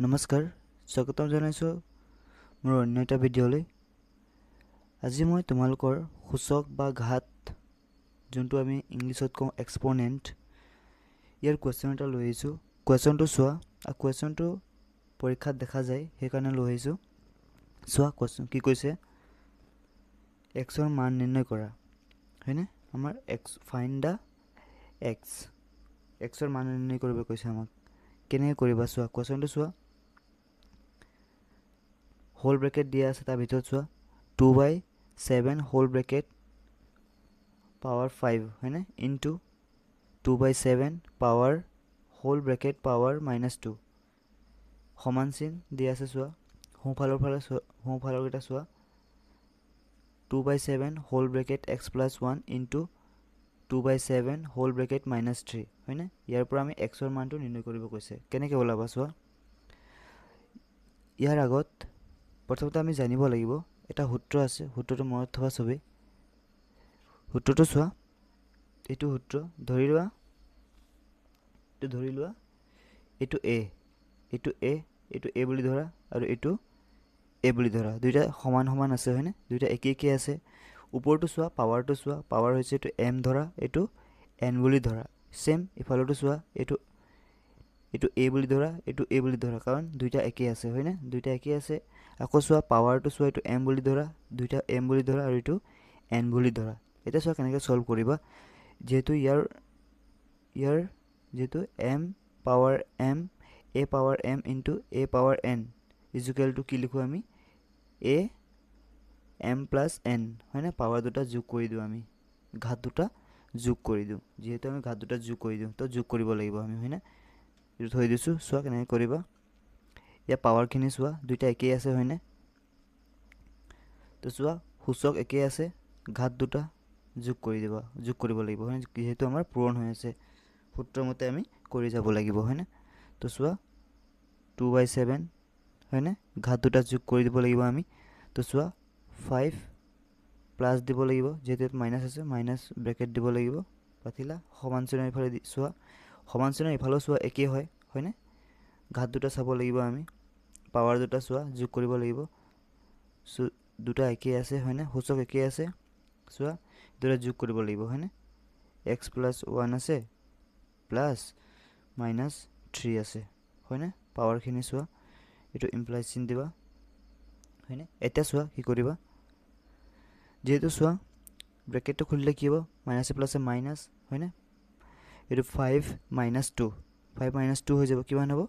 নমস্কাৰ স্বাগতম জনাইছো মোৰ অন্য এটা ভিডিঅ'লৈ। আজি মই তোমালোকৰ সূচক বা ঘাত যোনটো আমি ইংলিছত কওঁ এক্সপোনেণ্ট, ইয়াৰ কুৱেশ্যন এটা লৈ আহিছোঁ। কুৱেশ্যনটো চোৱা, আৰু কুৱেশ্যনটো পৰীক্ষাত দেখা যায় সেইকাৰণে লৈ আহিছোঁ। চোৱা কুৱেশ্যন কি কৈছে, এক্সৰ মান নিৰ্ণয় কৰা, হয়নে? আমাৰ ফাইণ্ড দ্য এক্সৰ মান নিৰ্ণয় কৰিব কৈছে আমাক। কেনেকৈ কৰিবা চোৱা, কুৱেশ্যনটো চোৱা। হোল ব্ৰেকেট দিয়া আছে, তাৰ ভিতৰত চোৱা 2/7 হোল ব্ৰেকেট পাৱাৰ 5, হয়নে? Into 2/7 power whole bracket power -2 সমান চিন দিয়া আছে। চোৱা সোঁফালৰ কেইটা চোৱা 2/7 whole bracket x+1 into 2/7 whole bracket -3, হয়নে? ইয়াৰ পৰা আমি এক্সৰ মানটো নিৰ্ণয় কৰিব কৈছে। কেনেকৈ ওলাবা চোৱা। ইয়াৰ আগত প্ৰথমতে আমি জানিব লাগিব, এটা সূত্ৰ আছে, সূত্ৰটো মনত থবা চবেই। সূত্ৰটো চোৱা, এইটো সূত্ৰ ধৰি লোৱা, এইটো এ বুলি ধৰা আৰু এইটো এ বুলি ধৰা। দুইটা সমান সমান আছে, হয়নে? দুইটা একে আছে। ওপৰটো চোৱা, পাৱাৰটো চোৱা, পাৱাৰ হৈছে এইটো এম ধৰা, এইটো এন বুলি ধৰা। চেম ইফালতো চোৱা, এইটো এ বুলি ধৰা, এইটো এ বুলি ধৰা, কাৰণ দুইটা একে আছে, হয়নে? দুইটা একে আছে। আকৌ চোৱা পাৱাৰটো চোৱা, এইটো এম বুলি ধৰা, দুইটা এম বুলি ধৰা আৰু এইটো এন বুলি ধৰা। এতিয়া চোৱা কেনেকৈ ছল্ভ কৰিবা। যিহেতু যিহেতু M power M, A power M into a power N equal two কি লিখোঁ আমি, এ এম প্লাছ এন, হয়নে? পাৱাৰ দুটা যোগ কৰি দিওঁ আমি, ঘাত দুটা যোগ কৰি দিওঁ। যিহেতু আমি ঘাত দুটা যোগ কৰি দিওঁ, তো যোগ কৰিব লাগিব আমি, হয়নে? এইটো থৈ দিছোঁ। চোৱা কেনেকৈ কৰিবা। ইয়াৰ পাৱাৰখিনি চোৱা, দুইটা একেই আছে, হয়নে? তো চোৱা সূচক একেই আছে, ঘাত দুটা যোগ কৰিব লাগিব, হয়নে? যিহেতু আমাৰ পূৰণ হৈ আছে, সূত্ৰৰ মতে আমি কৰি যাব লাগিব, হয়নে? তো চোৱা 2/7, হয়নে? ঘাত দুটা যোগ কৰি দিব লাগিব আমি। তো চোৱা 5 প্লাছ দিব লাগিব, যিহেতু ইয়াত মাইনাছ আছে, মাইনাছ ব্ৰেকেট দিব লাগিব। পাতিলা সমান চিনৰ ইফালে চোৱা, সমান চিনৰ ইফালেও চোৱা একেই হয়, হয়নে? ঘাত দুটা চাব লাগিব আমি, পাৱাৰ দুটা চোৱা যোগ কৰিব লাগিব। দুটা একেই আছে, হয়নে? সূচক একেই আছে। চোৱা দুটা যোগ কৰিব লাগিব, হয়নে? x+1 আছে প্লাছ -3 আছে, হয়নে? পাৱাৰখিনি চোৱা, এইটো ইমপ্লাই চিন দিবা, হয়নে? এতিয়া চোৱা কি কৰিবা। যিহেতু চোৱা ব্ৰেকেটটো খুলিলে কি হ'ব, মাইনাছে প্লাছে মাইনাছ, হয়নে? এইটো 5 - 2 হৈ যাব, কিমান হ'ব